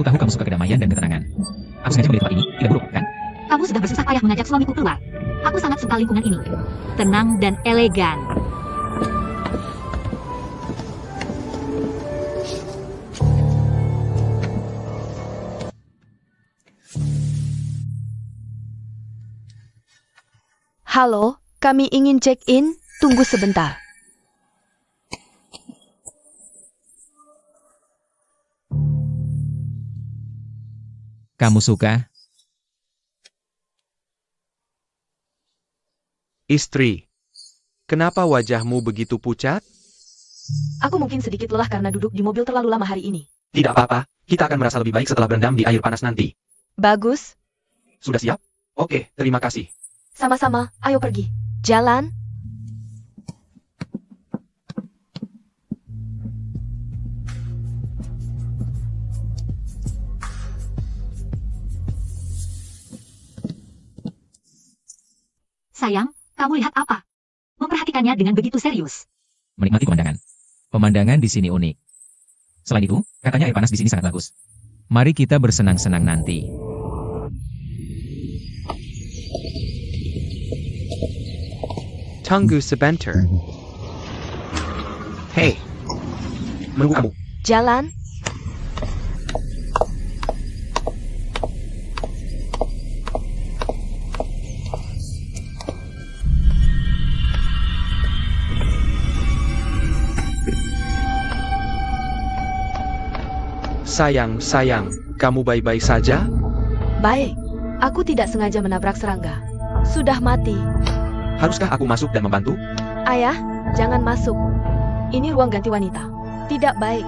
Aku tahu kamu suka kedamaian dan ketenangan. Aku sengaja memilih tempat ini, tidak buruk, kan? Kamu sudah bersusah payah mengajak suamiku keluar. Aku sangat suka lingkungan ini. Tenang dan elegan. Halo, kami ingin check-in. Tunggu sebentar. Kamu suka? Istri, kenapa wajahmu begitu pucat? Aku mungkin sedikit lelah karena duduk di mobil terlalu lama hari ini. Tidak apa-apa, kita akan merasa lebih baik setelah berendam di air panas nanti. Bagus. Sudah siap? Oke, terima kasih. Sama-sama, ayo pergi. Jalan. Sayang, kamu lihat apa? Memperhatikannya dengan begitu serius. Menikmati pemandangan. Pemandangan di sini unik. Selain itu, katanya air panas di sini sangat bagus. Mari kita bersenang-senang nanti. Tunggu sebentar. Hei, menunggu kamu. Jalan. Sayang, kamu baik-baik saja? Baik. Aku tidak sengaja menabrak serangga. Sudah mati. Haruskah aku masuk dan membantu? Ayah, jangan masuk. Ini ruang ganti wanita. Tidak baik.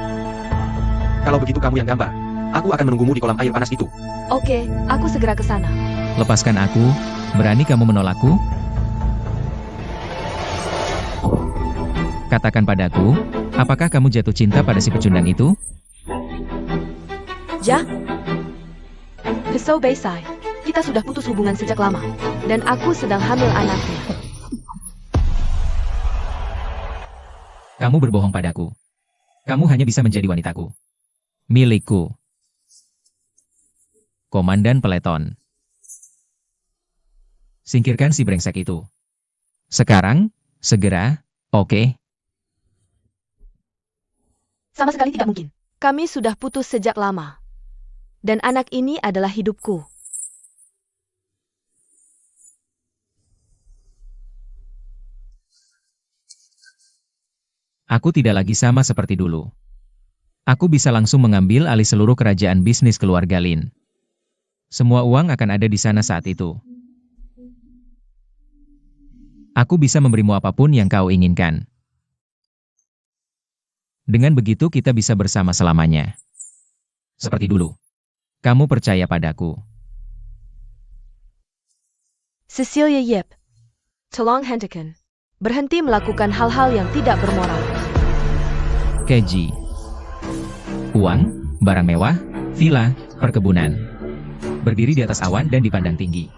Kalau begitu kamu yang gambar. Aku akan menunggumu di kolam air panas itu. Oke, aku segera ke sana. Lepaskan aku. Berani kamu menolakku? Katakan padaku, apakah kamu jatuh cinta pada si pecundang itu? Ja? Pisau Baysai. Kita sudah putus hubungan sejak lama. Dan aku sedang hamil anaknya. Kamu berbohong padaku. Kamu hanya bisa menjadi wanitaku. Milikku. Komandan Peleton. Singkirkan si brengsek itu. Sekarang, segera, oke? Sama sekali tidak mungkin. Kami sudah putus sejak lama. Dan anak ini adalah hidupku. Aku tidak lagi sama seperti dulu. Aku bisa langsung mengambil alih seluruh kerajaan bisnis keluarga Lin. Semua uang akan ada di sana saat itu. Aku bisa memberimu apapun yang kau inginkan. Dengan begitu kita bisa bersama selamanya. Seperti dulu. Kamu percaya padaku. Cecilia Yip. Tolong hentikan. Berhenti melakukan hal-hal yang tidak bermoral. Keji. Uang, barang mewah, villa, perkebunan. Berdiri di atas awan dan dipandang tinggi.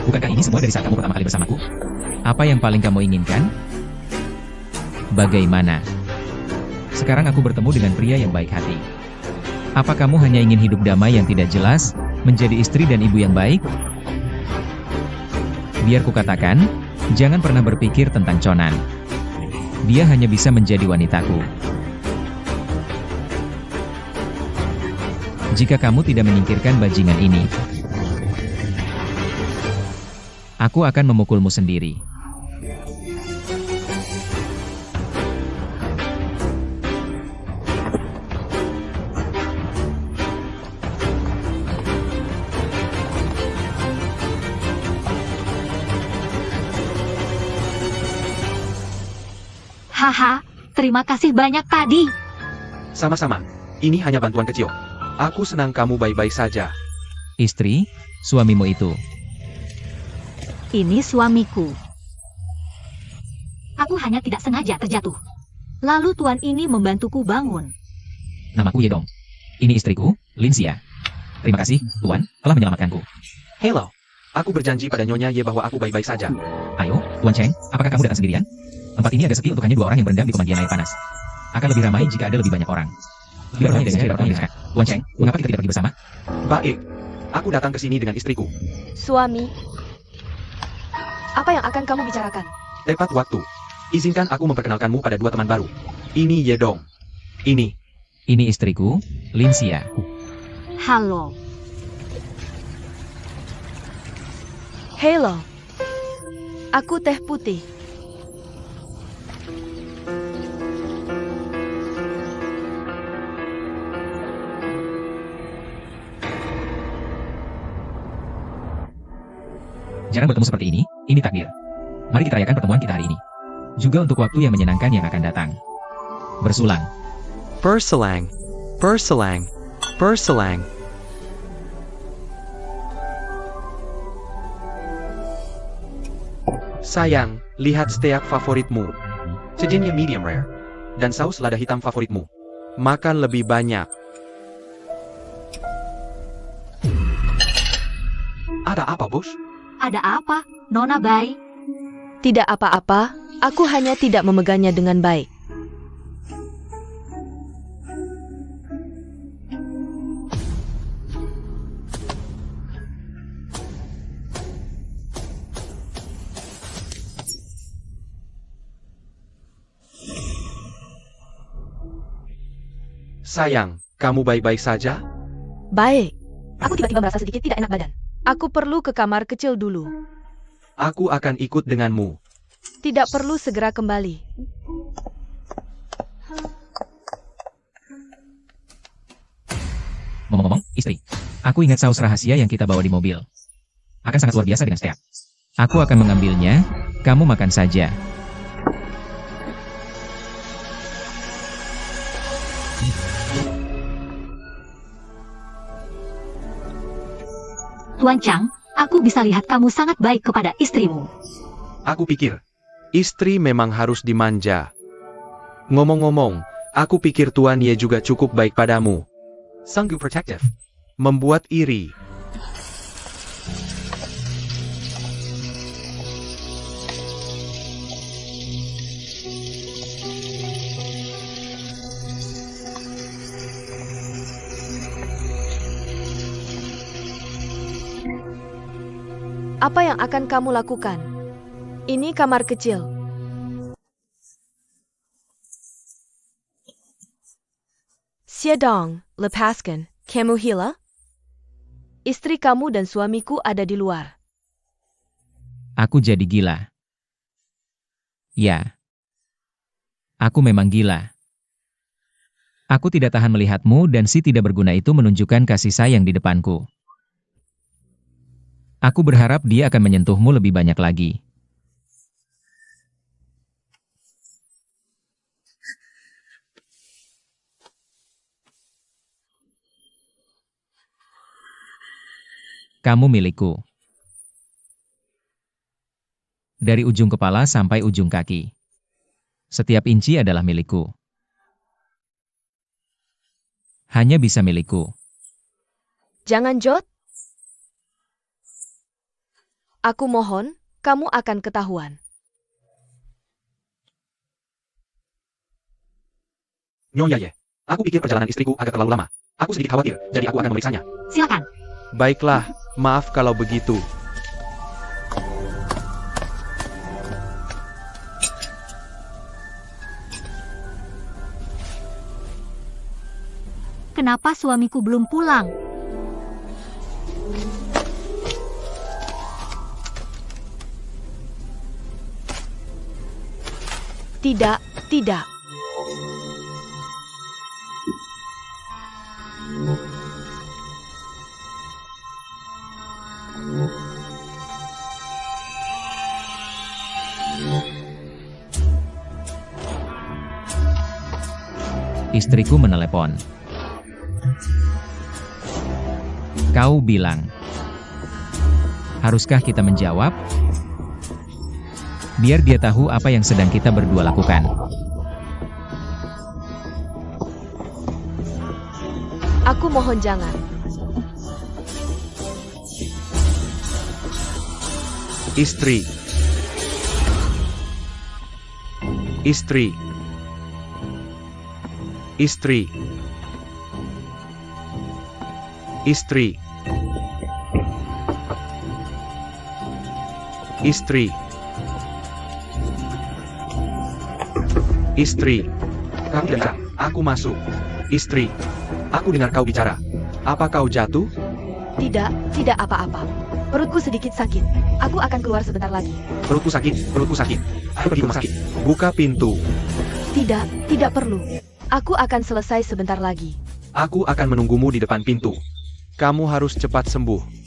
Bukankah ini semua dari saat kamu pertama kali bersamaku? Apa yang paling kamu inginkan? Bagaimana? Sekarang aku bertemu dengan pria yang baik hati. Apa kamu hanya ingin hidup damai yang tidak jelas, menjadi istri dan ibu yang baik? Biar kukatakan, jangan pernah berpikir tentang Conan. Dia hanya bisa menjadi wanitaku. Jika kamu tidak menyingkirkan bajingan ini, aku akan memukulmu sendiri. Haha, terima kasih banyak tadi. Sama-sama. Ini hanya bantuan kecil. Aku senang kamu baik-baik saja. Istri, suamimu itu. Ini suamiku. Aku hanya tidak sengaja terjatuh. Lalu tuan ini membantuku bangun. Namaku Yedong. Ini istriku, Linsia. Terima kasih, Tuan, telah menyelamatkanku. Hello. Aku berjanji pada Nyonya Ye bahwa aku baik-baik saja. Ayo, Tuan Cheng, apakah kamu datang sendirian? Tempat ini agak sepi untuk hanya 2 orang yang berendam di pemandian air panas. Akan lebih ramai jika ada lebih banyak orang. Tuan Cheng, mengapa kita tidak pergi bersama? Baik. Aku datang ke sini dengan istriku. Suami, apa yang akan kamu bicarakan? Tepat waktu. Izinkan aku memperkenalkanmu pada dua teman baru. Ini Yedong. Ini. Ini istriku, Linsia. Halo. Halo. Aku Teh Putih. Jarang bertemu seperti ini takdir. Mari kita rayakan pertemuan kita hari ini. Juga untuk waktu yang menyenangkan yang akan datang. Bersulang. Berselang. Berselang. Berselang. Sayang, lihat steak favoritmu. Cejenya medium rare. Dan saus lada hitam favoritmu. Makan lebih banyak. Ada apa, Bos? Ada apa, Nona Bai? Tidak apa-apa, aku hanya tidak memegangnya dengan baik. Sayang, kamu baik-baik saja? Baik, Aku tiba-tiba merasa sedikit tidak enak badan. aku perlu ke kamar kecil dulu. Aku akan ikut denganmu. Tidak perlu segera kembali. Ngomong-ngomong, istri. Aku ingat saus rahasia yang kita bawa di mobil. Akan sangat luar biasa dengan steak. Aku akan mengambilnya, kamu makan saja. Tuan Chang, aku bisa lihat kamu sangat baik kepada istrimu. Aku pikir, istri memang harus dimanja. Ngomong-ngomong, aku pikir Tuan Ye juga cukup baik padamu. Sanggup protective. Membuat iri. Apa yang akan kamu lakukan? Ini kamar kecil. Siedong, lepaskan, kamu hila? Istri kamu dan suamiku ada di luar. Aku jadi gila. Ya. Aku memang gila. Aku tidak tahan melihatmu dan si tidak berguna itu menunjukkan kasih sayang di depanku. Aku berharap dia akan menyentuhmu lebih banyak lagi. Kamu milikku. Dari ujung kepala sampai ujung kaki. Setiap inci adalah milikku. Hanya bisa milikku. Jangan jot. Aku mohon, kamu akan ketahuan. Nyonya Ye, aku pikir perjalanan istriku agak terlalu lama. Aku sedikit khawatir, jadi aku akan memeriksanya. Silakan. Baiklah, maaf kalau begitu. Kenapa suamiku belum pulang? Tidak, tidak. Istriku menelepon. Kau bilang, haruskah kita menjawab? Biar dia tahu apa yang sedang kita berdua lakukan. Aku mohon jangan. Istri. Istri. Istri. Istri. Istri. Istri. Kamu tidak bisa. Aku masuk. Istri. Aku dengar kau bicara. Apa kau jatuh? Tidak apa-apa. Perutku sedikit sakit. Aku akan keluar sebentar lagi. Perutku sakit. Aku pergi rumah sakit. Buka pintu. Tidak perlu. Aku akan selesai sebentar lagi. Aku akan menunggumu di depan pintu. Kamu harus cepat sembuh.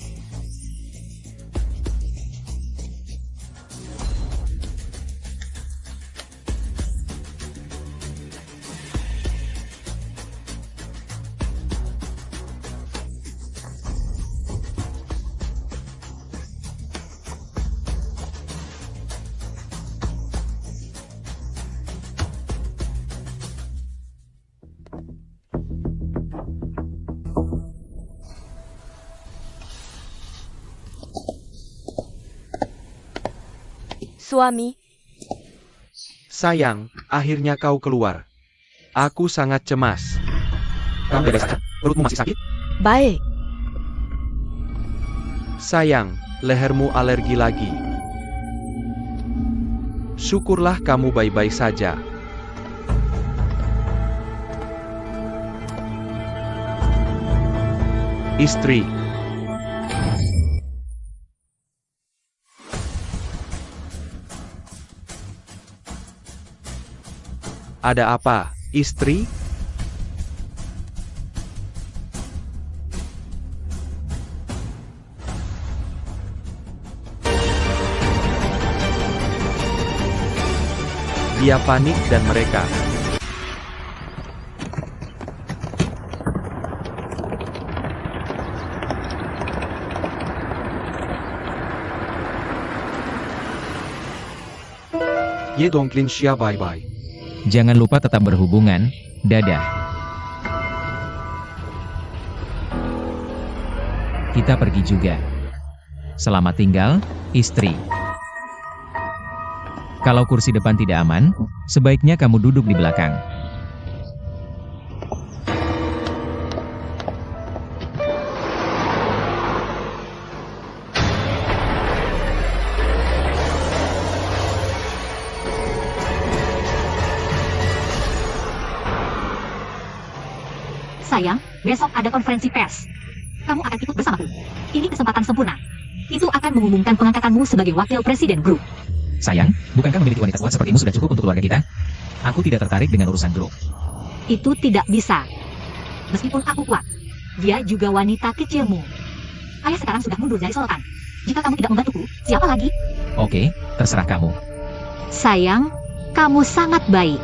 Suami, Sayang, akhirnya kau keluar. Aku sangat cemas. Kamu baik saja? Perutmu masih sakit? baik. Sayang, lehermu alergi lagi. Syukurlah kamu baik-baik saja. Istri. Ada apa, istri? Dia panik dan mereka. Ye Donglin Xia bye bye. Jangan lupa tetap berhubungan. Dadah. Kita pergi juga. Selamat tinggal, istri. Kalau kursi depan tidak aman, sebaiknya kamu duduk di belakang. Sayang, besok ada konferensi pers. Kamu akan ikut bersamaku. Ini kesempatan sempurna. Itu akan mengumumkan pengangkatanmu sebagai wakil presiden grup. Sayang, bukankah memiliki wanita kuat sepertimu sudah cukup untuk keluarga kita? Aku tidak tertarik dengan urusan grup. Itu tidak bisa. Meskipun aku kuat, dia juga wanita kecilmu. Ayah sekarang sudah mundur dari solotan. Jika kamu tidak membantuku, siapa lagi? Oke, terserah kamu. Sayang, kamu sangat baik.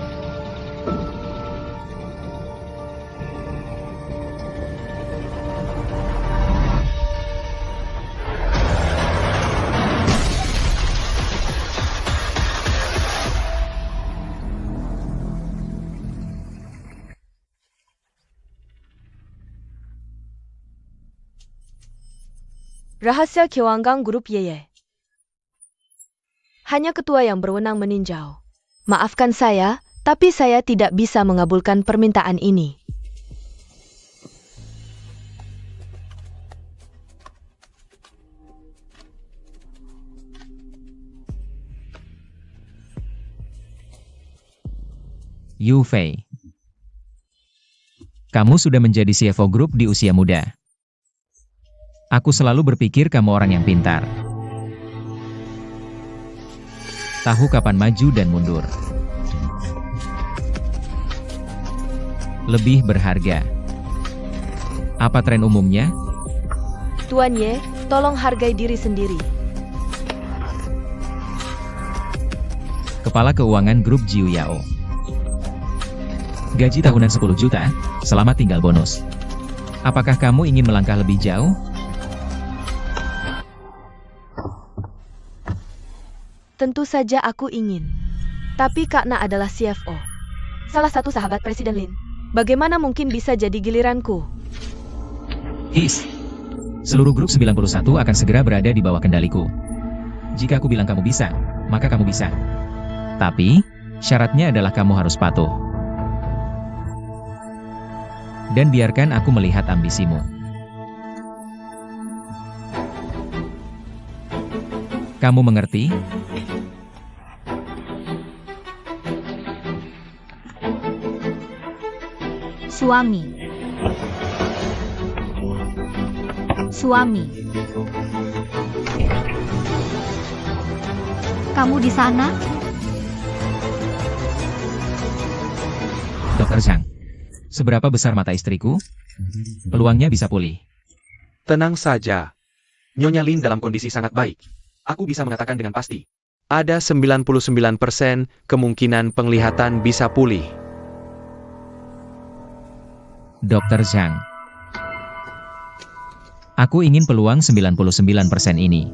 Rahasia Kewanggang Grup Yeye. Hanya ketua yang berwenang meninjau. Maafkan saya, tapi saya tidak bisa mengabulkan permintaan ini. Yu Fei. Kamu sudah menjadi CFO grup di usia muda. Aku selalu berpikir kamu orang yang pintar. Tahu kapan maju dan mundur. Lebih berharga. Apa tren umumnya? Tuan Ye, tolong hargai diri sendiri. Kepala Keuangan Grup Jiu Yao. Gaji tahunan 10 juta, selamat tinggal bonus. Apakah kamu ingin melangkah lebih jauh? Tentu saja aku ingin. Tapi Kak Na adalah CFO. Salah satu sahabat Presiden Lin. Bagaimana mungkin bisa jadi giliranku? His. Seluruh grup 91 akan segera berada di bawah kendaliku. Jika aku bilang kamu bisa, maka kamu bisa. Tapi, syaratnya adalah kamu harus patuh. Dan biarkan aku melihat ambisimu. Kamu mengerti? Suami. Suami. Kamu di sana? Dokter Zhang. Seberapa besar mata istriku? Peluangnya bisa pulih. Tenang saja. Nyonya Lin dalam kondisi sangat baik. Aku bisa mengatakan dengan pasti. Ada 99% kemungkinan penglihatan bisa pulih. Dokter Zhang. Aku ingin peluang 99% ini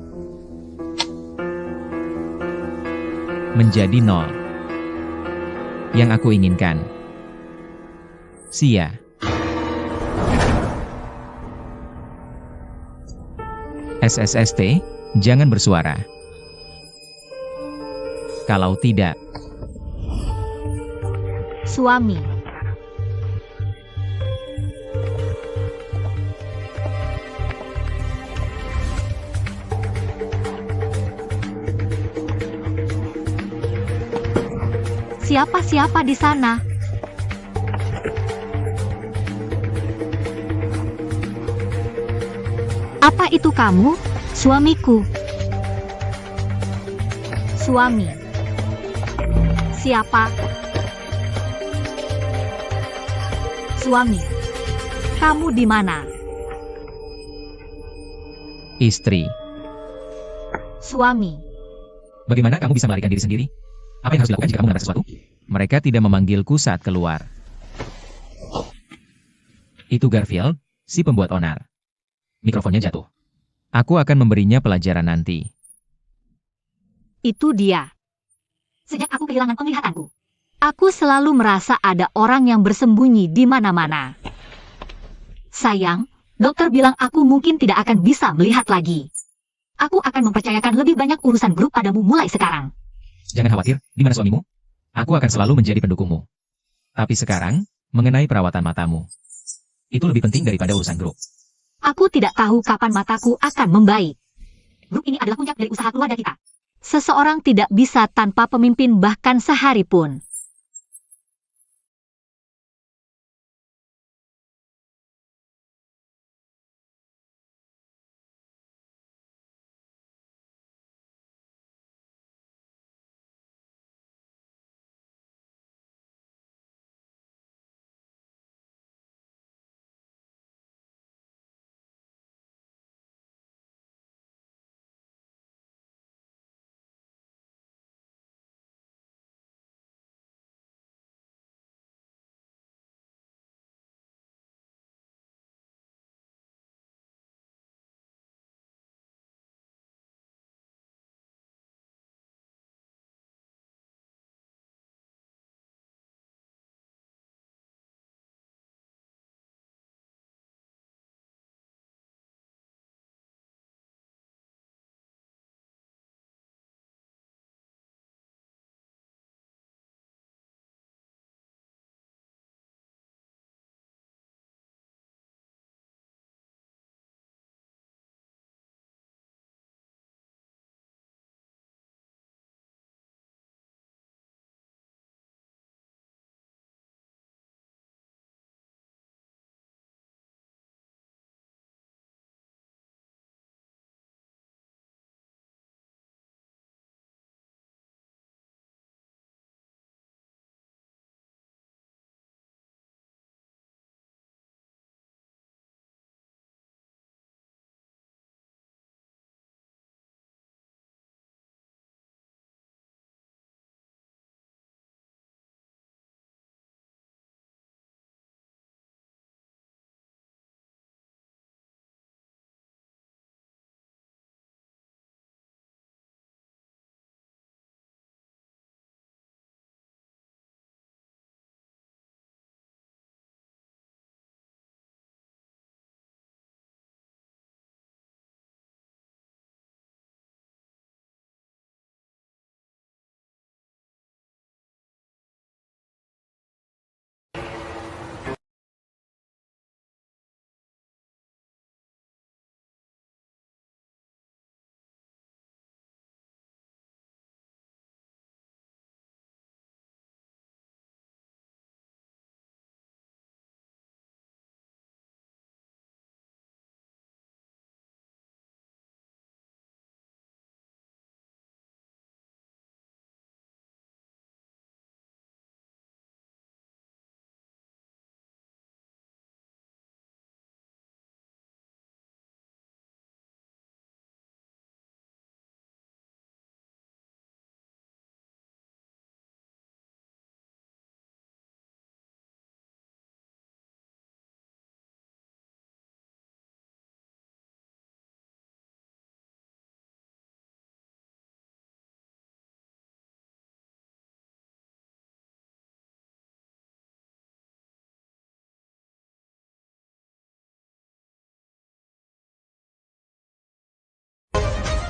menjadi 0. Yang aku inginkan. Sia. SSST, jangan bersuara. Kalau tidak, Suami. Siapa-siapa di sana? Apa itu kamu, suamiku? Suami. Siapa? Suami. Kamu di mana? istri. Suami. Bagaimana kamu bisa melarikan diri sendiri? Apa yang harus dilakukan jika kamu menabrak sesuatu? Mereka tidak memanggilku saat keluar. Itu Garfield, si pembuat onar. Mikrofonnya jatuh. Aku akan memberinya pelajaran nanti. Itu dia. Sejak aku kehilangan penglihatanku, aku selalu merasa ada orang yang bersembunyi di mana-mana. Sayang, dokter bilang aku mungkin tidak akan bisa melihat lagi. Aku akan mempercayakan lebih banyak urusan grup padamu mulai sekarang. Jangan khawatir, di mana suamimu? Aku akan selalu menjadi pendukungmu. Tapi sekarang, mengenai perawatan matamu. Itu lebih penting daripada urusan grup. Aku tidak tahu kapan mataku akan membaik. Grup ini adalah puncak dari usaha keluarga kita. Seseorang tidak bisa tanpa pemimpin bahkan sehari pun.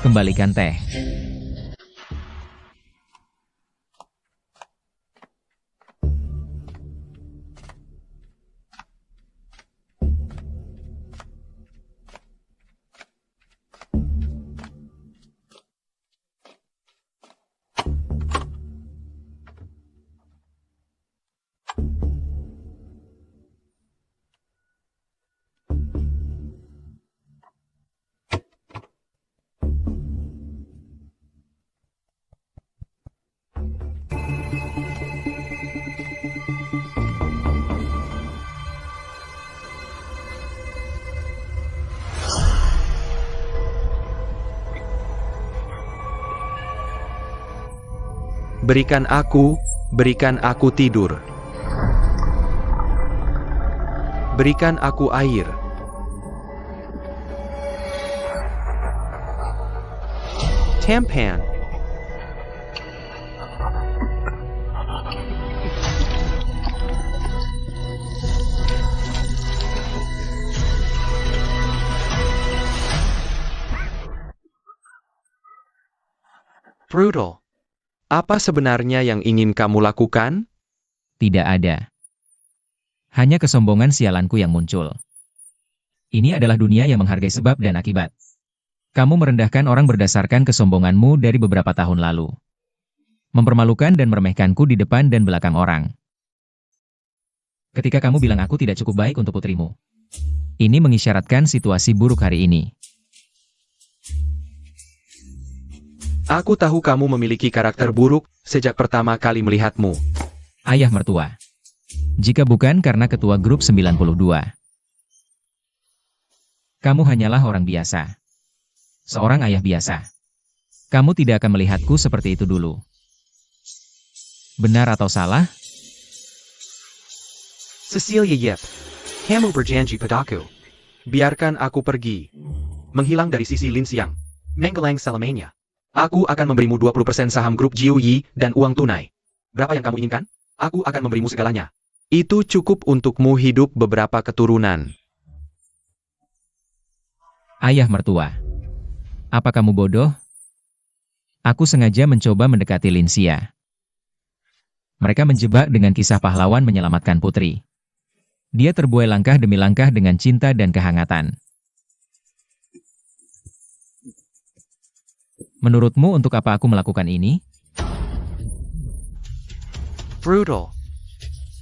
Kembalikan teh. Berikan aku tidur. Berikan aku air. Tampan. Brutal. Apa sebenarnya yang ingin kamu lakukan? Tidak ada. Hanya kesombongan sialanku yang muncul. Ini adalah dunia yang menghargai sebab dan akibat. Kamu merendahkan orang berdasarkan kesombonganmu dari beberapa tahun lalu. Mempermalukan dan meremehkanku di depan dan belakang orang. Ketika kamu bilang aku tidak cukup baik untuk putrimu. Ini mengisyaratkan situasi buruk hari ini. Aku tahu kamu memiliki karakter buruk sejak pertama kali melihatmu. Ayah mertua. Jika bukan karena ketua grup 92. Kamu hanyalah orang biasa. Seorang ayah biasa. Kamu tidak akan melihatku seperti itu dulu. Benar atau salah? Cecilia Yip. Kamu berjanji padaku. Biarkan aku pergi. Menghilang dari sisi Lin Xiang. Menggelang selamanya. Aku akan memberimu 20% saham grup Jiu Yi dan uang tunai. Berapa yang kamu inginkan? Aku akan memberimu segalanya. Itu cukup untukmu hidup beberapa keturunan. Ayah mertua. Apa kamu bodoh? Aku sengaja mencoba mendekati Lin Xia. Mereka menjebak dengan kisah pahlawan menyelamatkan putri. Dia terbuai langkah demi langkah dengan cinta dan kehangatan. Menurutmu untuk apa aku melakukan ini? Brutal.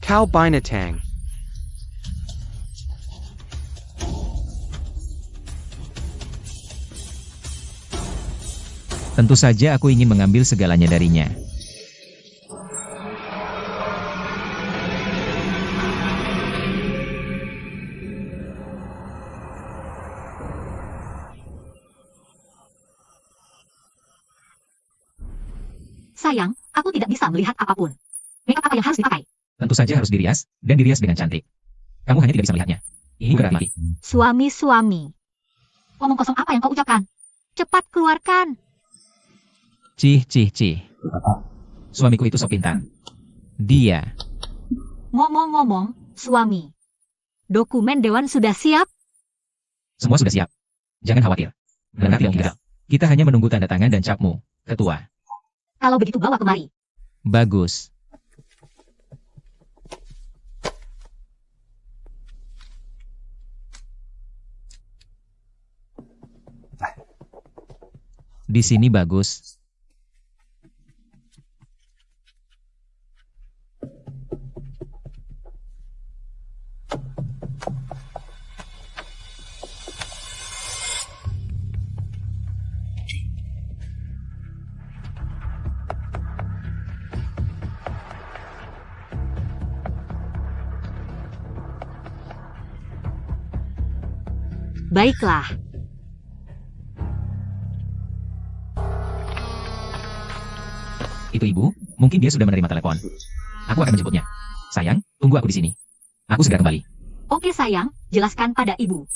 Kau binatang. Tentu saja aku ingin mengambil segalanya darinya. Sayang, aku tidak bisa melihat apapun. Makeup apa yang harus dipakai? Tentu saja harus dirias, dan dirias dengan cantik. Kamu hanya tidak bisa melihatnya. Ini bukan mati. Suami-suami. Omong kosong apa yang kau ucapkan? Cepat keluarkan. Cih. Suamiku itu sok pintar. Dia. Ngomong-ngomong, suami. Dokumen dewan sudah siap? Semua sudah siap. Jangan khawatir. Benar tidak tinggal. Kita hanya menunggu tanda tangan dan capmu, ketua. Kalau begitu bawa kemari. Bagus. Di sini bagus. Baiklah. Itu ibu, mungkin dia sudah menerima telepon. Aku akan menjemputnya. Sayang, tunggu aku di sini. Aku segera kembali. Oke sayang, jelaskan pada ibu.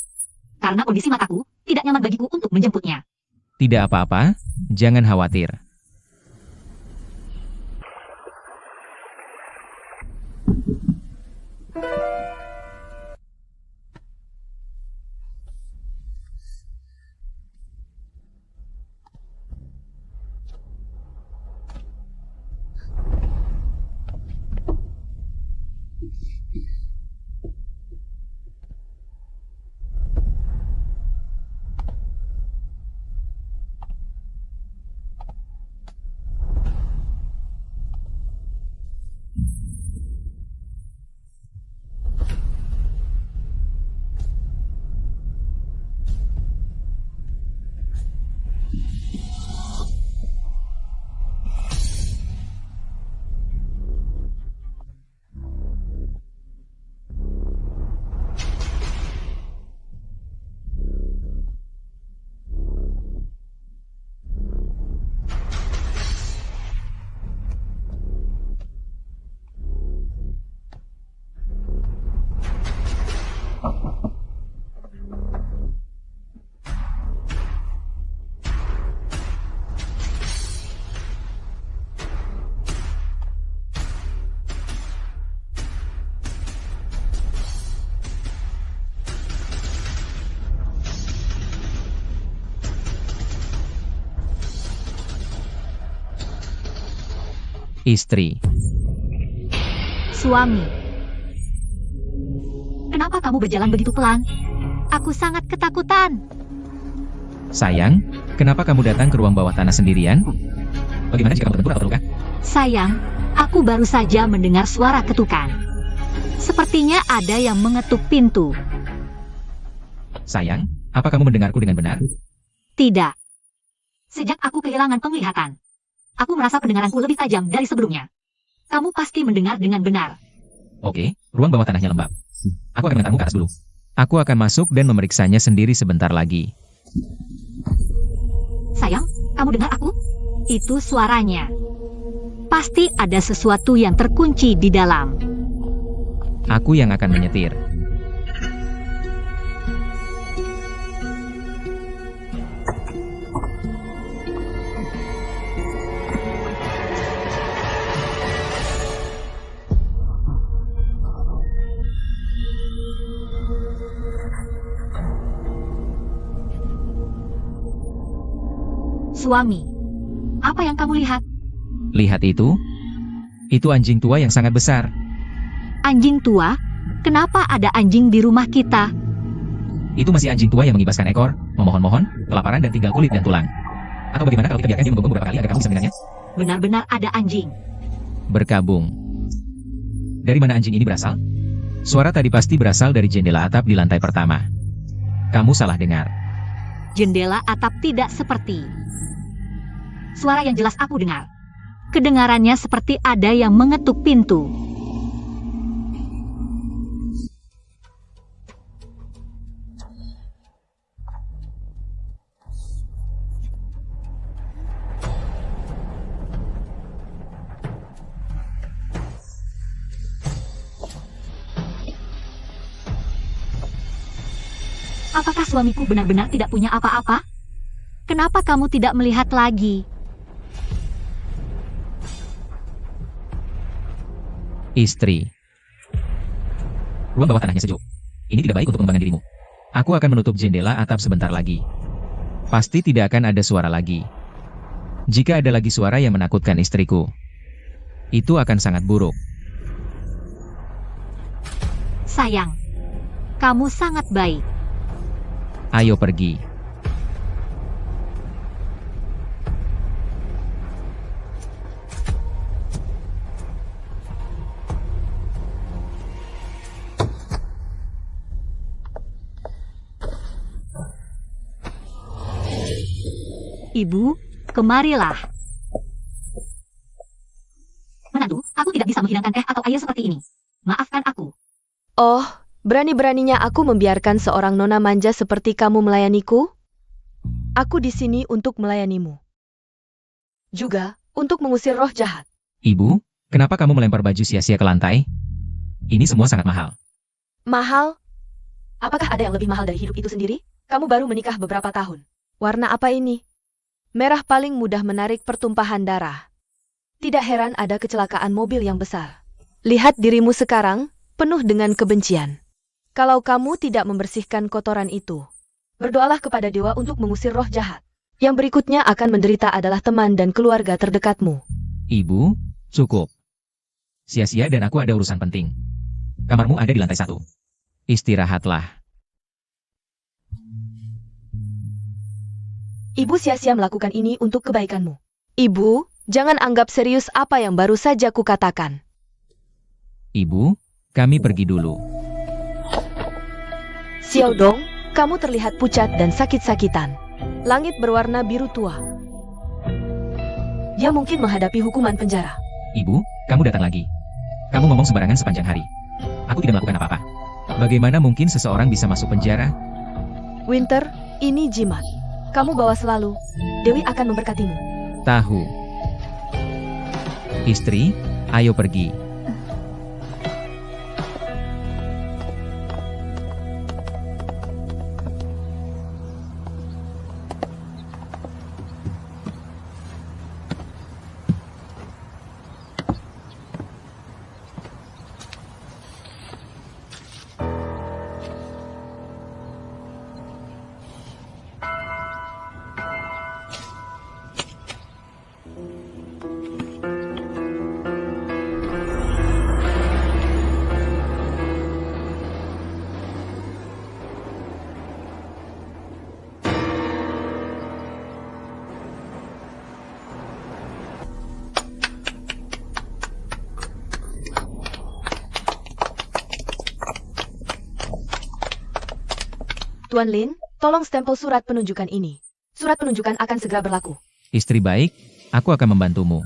Karena kondisi mataku, tidak nyaman bagiku untuk menjemputnya. Tidak apa-apa, jangan khawatir. Istri. Suami. Kenapa kamu berjalan begitu pelan? Aku sangat ketakutan. Sayang, kenapa kamu datang ke ruang bawah tanah sendirian? Bagaimana jika kamu terbentur atau terluka? Sayang, aku baru saja mendengar suara ketukan. Sepertinya ada yang mengetuk pintu. Sayang, apa kamu mendengarku dengan benar? Tidak. Sejak aku kehilangan penglihatan, aku merasa pendengaranku lebih tajam dari sebelumnya. Kamu pasti mendengar dengan benar. Oke, ruang bawah tanahnya lembab. Aku akan mengantarmu ke atas dulu. Aku akan masuk dan memeriksanya sendiri sebentar lagi. Sayang, kamu dengar aku? Itu suaranya. Pasti ada sesuatu yang terkunci di dalam. Aku yang akan menyetir. Suami, apa yang kamu lihat? Lihat itu? Itu anjing tua yang sangat besar. Anjing tua? Kenapa ada anjing di rumah kita? Itu masih anjing tua yang mengibaskan ekor, memohon-mohon, kelaparan dan tinggal kulit dan tulang. Atau bagaimana kalau kita biarkan dia menggonggong beberapa kali agar kamu bisa mendengarnya? Benar-benar ada anjing. Berkabung. Dari mana anjing ini berasal? Suara tadi pasti berasal dari jendela atap di lantai pertama. Kamu salah dengar. Jendela atap tidak seperti. Suara yang jelas aku dengar. Kedengarannya seperti ada yang mengetuk pintu. Apakah suamiku benar-benar tidak punya apa-apa? Kenapa kamu tidak melihat lagi? Istri. Ruang bawah tanahnya sejuk. Ini tidak baik untuk pengembangan dirimu. Aku akan menutup jendela atap sebentar lagi. Pasti tidak akan ada suara lagi. Jika ada lagi suara yang menakutkan istriku, itu akan sangat buruk. Sayang, kamu sangat baik. Ayo pergi. Ibu, kemarilah. Menantu, aku tidak bisa menghidangkan teh atau air seperti ini. Maafkan aku. Oh, berani-beraninya aku membiarkan seorang nona manja seperti kamu melayaniku? Aku di sini untuk melayanimu. Juga, untuk mengusir roh jahat. Ibu, kenapa kamu melempar baju sia-sia ke lantai? Ini semua sangat mahal. Mahal? Apakah ada yang lebih mahal dari hidup itu sendiri? Kamu baru menikah beberapa tahun. Warna apa ini? Merah paling mudah menarik pertumpahan darah. Tidak heran ada kecelakaan mobil yang besar. Lihat dirimu sekarang, penuh dengan kebencian. Kalau kamu tidak membersihkan kotoran itu, berdoalah kepada dewa untuk mengusir roh jahat. Yang berikutnya akan menderita adalah teman dan keluarga terdekatmu. Ibu, cukup. Sia-sia dan aku ada urusan penting. Kamarmu ada di lantai 1. Istirahatlah. Ibu sia-sia melakukan ini untuk kebaikanmu. Ibu, jangan anggap serius apa yang baru saja kukatakan. Ibu, kami pergi dulu. Xiao Dong, kamu terlihat pucat dan sakit-sakitan. Langit berwarna biru tua. Dia mungkin menghadapi hukuman penjara. Ibu, kamu datang lagi. Kamu ngomong sembarangan sepanjang hari. Aku tidak melakukan apa-apa. Bagaimana mungkin seseorang bisa masuk penjara? Winter, ini jimat. Kamu bawa selalu. Dewi akan memberkatimu. Tahu. Istri, ayo pergi. Tuan Lin, tolong stempel surat penunjukan ini. Surat penunjukan akan segera berlaku. Istri baik, aku akan membantumu.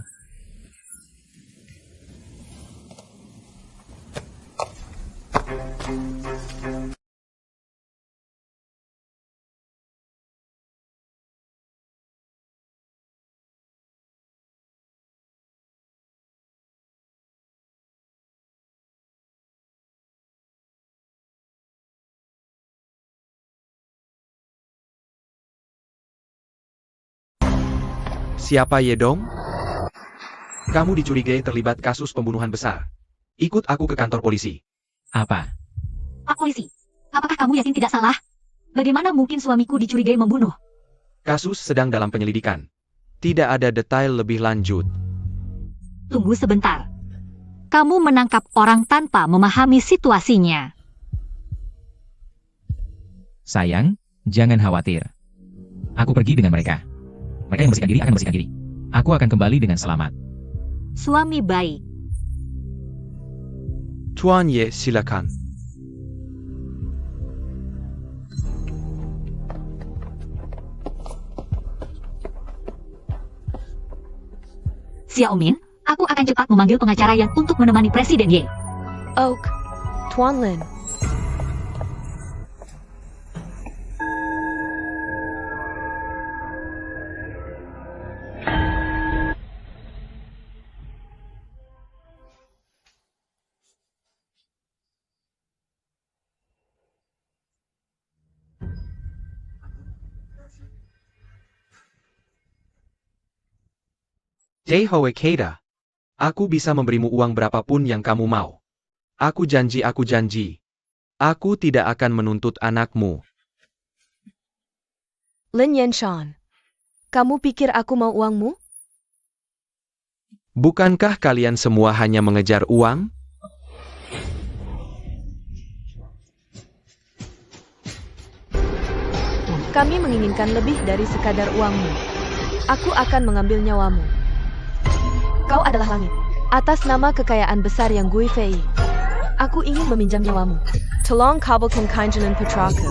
Siapa Yedong? Kamu dicurigai terlibat kasus pembunuhan besar. Ikut aku ke kantor polisi. Apa? Pak polisi, apakah kamu yakin tidak salah? Bagaimana mungkin suamiku dicurigai membunuh? Kasus sedang dalam penyelidikan. Tidak ada detail lebih lanjut. Tunggu sebentar. Kamu menangkap orang tanpa memahami situasinya. Sayang, jangan khawatir. Aku pergi dengan mereka. Mereka yang membersihkan diri akan membersihkan diri. Aku akan kembali dengan selamat. Suami baik. Tuan Ye, silakan. Xiao Min, aku akan cepat memanggil pengacara yang untuk menemani Presiden Ye. Oak, Tuan Lin. Jaehoe Keida. Aku bisa memberimu uang berapapun yang kamu mau. Aku janji. Aku tidak akan menuntut anakmu. Lin Yanshan. Kamu pikir aku mau uangmu? Bukankah kalian semua hanya mengejar uang? Kami menginginkan lebih dari sekadar uangmu. Aku akan mengambil nyawamu. Kau adalah langit. Atas nama kekayaan besar yang Gui Fei, aku ingin meminjam nyawamu. Tolong kabulkan kanjenan putraku.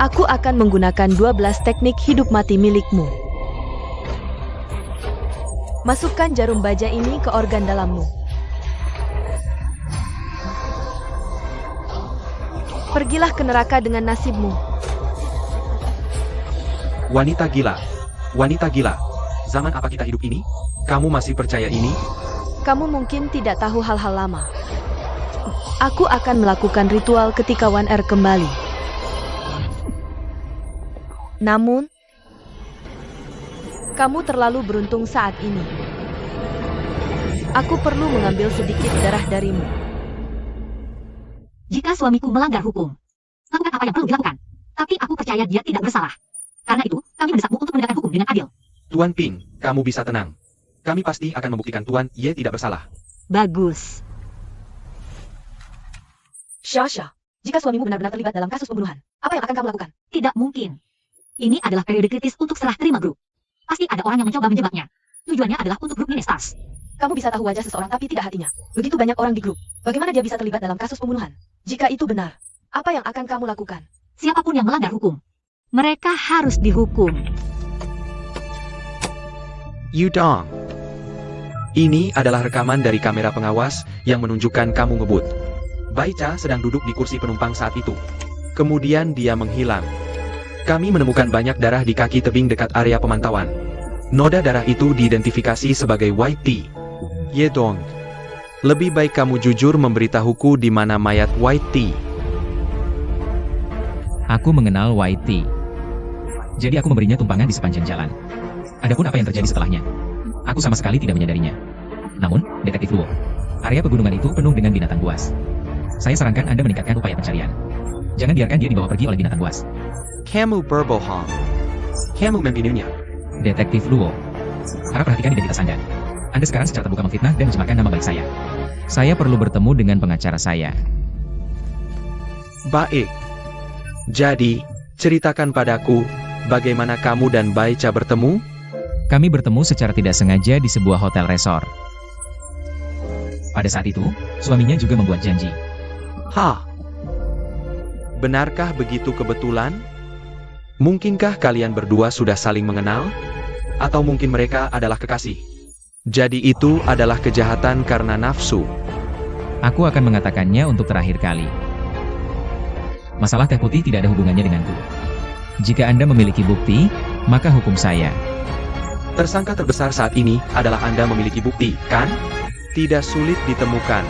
Aku akan menggunakan 12 teknik hidup mati milikmu. Masukkan jarum baja ini ke organ dalammu. Pergilah ke neraka dengan nasibmu. Wanita gila. Zaman apa kita hidup ini? Kamu masih percaya ini? Kamu mungkin tidak tahu hal-hal lama. Aku akan melakukan ritual ketika Wan Er kembali. Namun, kamu terlalu beruntung saat ini. Aku perlu mengambil sedikit darah darimu. Jika suamiku melanggar hukum, lakukan apa yang perlu dilakukan. Tapi aku percaya dia tidak bersalah. Karena itu, kami mendesakmu untuk menegakkan hukum dengan adil. Tuan Ping, kamu bisa tenang. Kami pasti akan membuktikan Tuan Ye tidak bersalah. Bagus. Shasha, jika suamimu benar-benar terlibat dalam kasus pembunuhan, apa yang akan kamu lakukan? Tidak mungkin. Ini adalah periode kritis untuk serah terima grup. Pasti ada orang yang mencoba menjebaknya. Tujuannya adalah untuk grup Mini Stars. Kamu bisa tahu wajah seseorang tapi tidak hatinya. Begitu banyak orang di grup. Bagaimana dia bisa terlibat dalam kasus pembunuhan? Jika itu benar, apa yang akan kamu lakukan? Siapapun yang melanggar hukum, mereka harus dihukum. Yudong. Ini adalah rekaman dari kamera pengawas yang menunjukkan kamu ngebut. Baicha sedang duduk di kursi penumpang saat itu. Kemudian dia menghilang. Kami menemukan banyak darah di kaki tebing dekat area pemantauan. Noda darah itu diidentifikasi sebagai White Tea. Yedong. Lebih baik kamu jujur memberitahuku di mana mayat White Tea. Aku mengenal White Tea. Jadi aku memberinya tumpangan di sepanjang jalan. Adapun apa yang terjadi setelahnya, aku sama sekali tidak menyadarinya. Namun, Detektif Luo, area pegunungan itu penuh dengan binatang buas. Saya sarankan Anda meningkatkan upaya pencarian. Jangan biarkan dia dibawa pergi oleh binatang buas. Kamu berbohong. Kamu membunuhnya. Detektif Luo, harap perhatikan identitas Anda. Anda sekarang secara terbuka memfitnah dan mencemarkan nama baik saya. Saya perlu bertemu dengan pengacara saya. Baik. Jadi, Ceritakan padaku, bagaimana kamu dan Baicha bertemu? Kami bertemu secara tidak sengaja di sebuah hotel resort. Pada saat itu, suaminya juga membuat janji. Hah? Benarkah begitu kebetulan? Mungkinkah kalian berdua sudah saling mengenal? Atau mungkin mereka adalah kekasih? Jadi itu adalah kejahatan karena nafsu. Aku akan mengatakannya untuk terakhir kali. Masalah teh putih tidak ada hubungannya denganku. Jika Anda memiliki bukti, maka hukum saya. Tersangka terbesar saat ini adalah Anda memiliki bukti, kan? Tidak sulit ditemukan.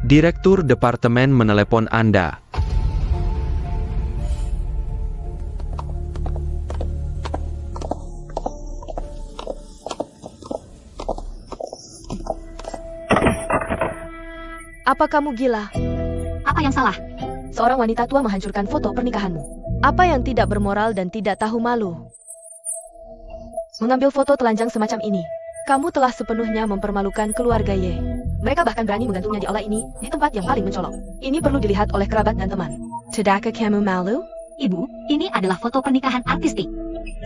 Direktur Departemen menelepon Anda. Apa kamu gila? Apa yang salah? Seorang wanita tua menghancurkan foto pernikahanmu. Apa yang tidak bermoral dan tidak tahu malu? Mengambil foto telanjang semacam ini. Kamu telah sepenuhnya mempermalukan keluarga Ye. Mereka bahkan berani menggantungnya di aula ini, di tempat yang paling mencolok. Ini perlu dilihat oleh kerabat dan teman. Tidakkah kamu malu? Ibu, ini adalah foto pernikahan artistik.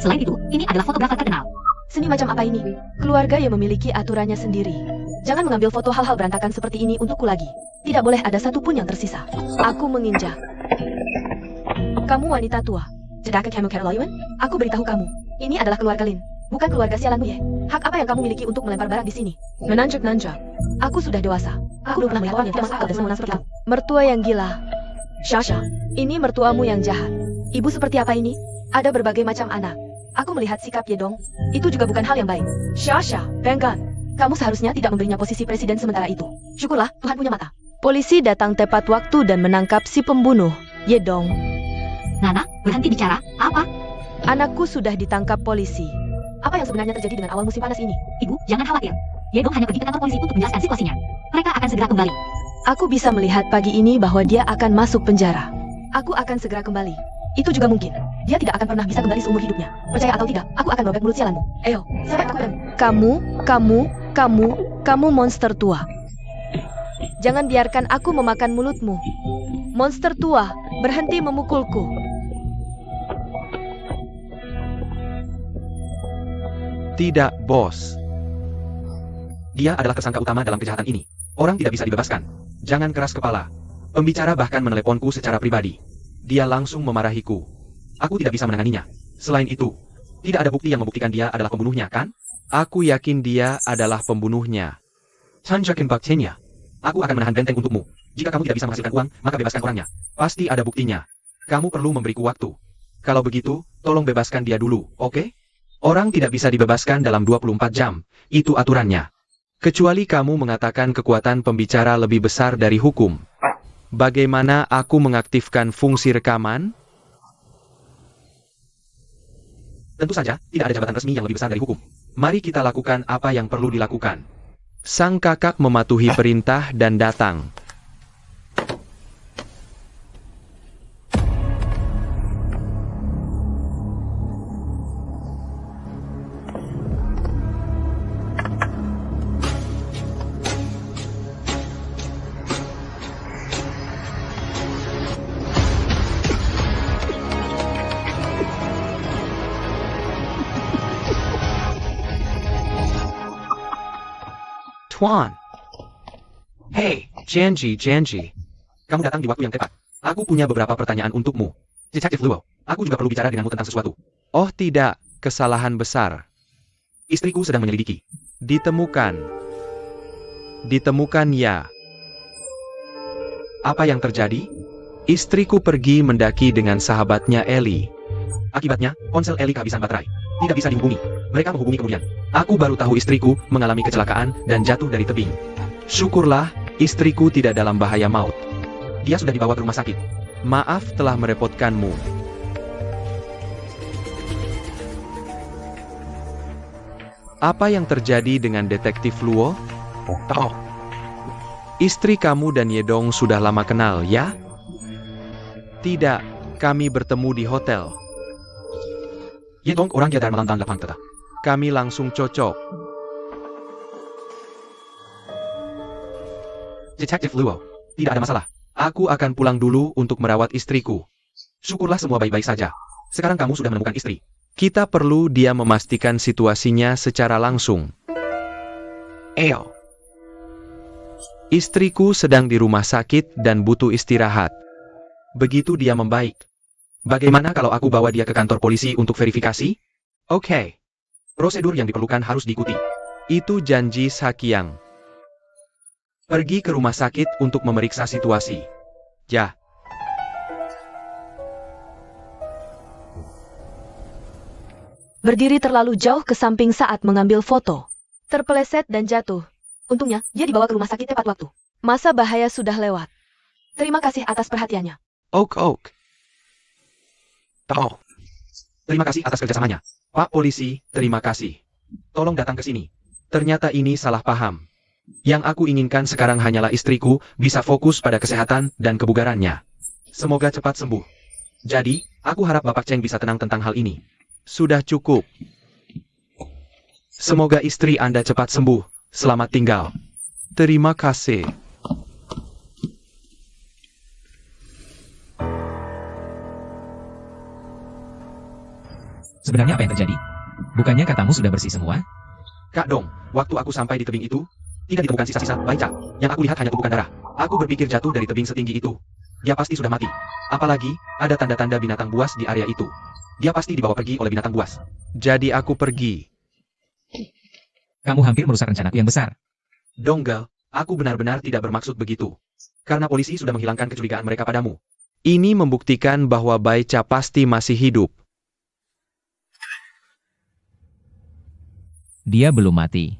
Selain itu, ini adalah fotografer terkenal. Seni macam apa ini? Keluarga yang memiliki aturannya sendiri. Jangan mengambil foto hal-hal berantakan seperti ini untukku lagi. Tidak boleh ada satupun yang tersisa. Aku menginjak. Kamu wanita tua. Tidakkah kamu Caroline? Aku beritahu kamu. Ini adalah keluarga Lin. Bukan keluarga sialanmu ya. Hak apa yang kamu miliki untuk melempar barang di sini? Menanjak-nanjak. Aku sudah dewasa. Aku belum pernah melihat orang yang tidak masuk akal dan semena seperti kamu. Mertua yang gila. Shasha, ini mertuamu yang jahat. Ibu seperti apa ini? Ada berbagai macam anak. Aku melihat sikap Yedong. Itu juga bukan hal yang baik. Shasha, Benggan. Kamu seharusnya tidak memberinya posisi presiden sementara itu. Syukurlah, Tuhan punya mata. Polisi datang tepat waktu dan menangkap si pembunuh, Yedong. Nana, berhenti bicara. Apa? Anakku sudah ditangkap polisi. Apa yang sebenarnya terjadi dengan awal musim panas ini? Ibu, jangan khawatir. Yedong hanya pergi ke kantor polisi untuk menjelaskan situasinya. Mereka akan segera kembali. Aku bisa melihat pagi ini bahwa dia akan masuk penjara. Aku akan segera kembali. Itu juga mungkin. Dia tidak akan pernah bisa kembali seumur hidupnya. Percaya atau tidak, aku akan robek mulut sialanmu. Ayo, siapa yang takut? Kamu monster tua. Jangan biarkan aku memakan mulutmu. Monster tua, berhenti memukulku. Tidak, bos. Dia adalah tersangka utama dalam kejahatan ini. Orang tidak bisa dibebaskan. Jangan keras kepala. Pembicara bahkan meneleponku secara pribadi. Dia langsung memarahiku. Aku tidak bisa menanganinya. Selain itu, tidak ada bukti yang membuktikan dia adalah pembunuhnya, kan? Aku yakin dia adalah pembunuhnya. Sanjakin baktenya. Aku akan menahan benteng untukmu. Jika kamu tidak bisa menghasilkan uang, maka bebaskan orangnya. Pasti ada buktinya. Kamu perlu memberiku waktu. Kalau begitu, tolong bebaskan dia dulu, oke? Orang tidak bisa dibebaskan dalam 24 jam. Itu aturannya. Kecuali kamu mengatakan kekuatan pembicara lebih besar dari hukum. Bagaimana aku mengaktifkan fungsi rekaman? Tentu saja, tidak ada jabatan resmi yang lebih besar dari hukum. Mari kita lakukan apa yang perlu dilakukan. Sang kakak mematuhi perintah dan datang. Tuan. Hey, Janji. Kamu datang di waktu yang tepat. Aku punya beberapa pertanyaan untukmu. Detektif Luo, aku juga perlu bicara denganmu tentang sesuatu. Oh tidak, kesalahan besar. Istriku sedang menyelidiki. Ditemukan ya. Apa yang terjadi? Istriku pergi mendaki dengan sahabatnya Ellie. Akibatnya, ponsel Ellie kehabisan baterai. Tidak bisa dihubungi. Mereka menghubungi kemudian. Aku baru tahu istriku mengalami kecelakaan dan jatuh dari tebing. Syukurlah, istriku tidak dalam bahaya maut. Dia sudah dibawa ke rumah sakit. Maaf telah merepotkanmu. Apa yang terjadi dengan detektif Luo? Oh. Istri kamu dan Yedong sudah lama kenal, ya? Tidak, kami bertemu di hotel. Yedong orang yang melantang lapang tetap. Kami langsung cocok. Detektif Luo, tidak ada masalah. Aku akan pulang dulu untuk merawat istriku. Syukurlah semua baik-baik saja. Sekarang kamu sudah menemukan istri. Kita perlu dia memastikan situasinya secara langsung. Eo. Istriku sedang di rumah sakit dan butuh istirahat. Begitu dia membaik. Bagaimana kalau aku bawa dia ke kantor polisi untuk verifikasi? Oke. Prosedur yang diperlukan harus diikuti. Itu janji Sakyang. Pergi ke rumah sakit untuk memeriksa situasi. Ya. Berdiri terlalu jauh ke samping saat mengambil foto. Terpeleset dan jatuh. Untungnya, dia dibawa ke rumah sakit tepat waktu. Masa bahaya sudah lewat. Terima kasih atas perhatiannya. Ok. Tahu. Terima kasih atas kerjasamanya. Pak Polisi, terima kasih. Tolong datang ke sini. Ternyata ini salah paham. Yang aku inginkan sekarang hanyalah istriku bisa fokus pada kesehatan dan kebugarannya. Semoga cepat sembuh. Jadi, aku harap Bapak Cheng bisa tenang tentang hal ini. Sudah cukup. Semoga istri Anda cepat sembuh. Selamat tinggal. Terima kasih. Sebenarnya apa yang terjadi? Bukannya katamu sudah bersih semua? Kak Dong, waktu aku sampai di tebing itu, tidak ditemukan sisa-sisa baca. Yang aku lihat hanya tumpukan darah. Aku berpikir jatuh dari tebing setinggi itu. Dia pasti sudah mati. Apalagi, ada tanda-tanda binatang buas di area itu. Dia pasti dibawa pergi oleh binatang buas. Jadi aku pergi. Kamu hampir merusak rencanaku yang besar. Donggal, aku benar-benar tidak bermaksud begitu. Karena polisi sudah menghilangkan kecurigaan mereka padamu. Ini membuktikan bahwa Baicha pasti masih hidup. Dia belum mati.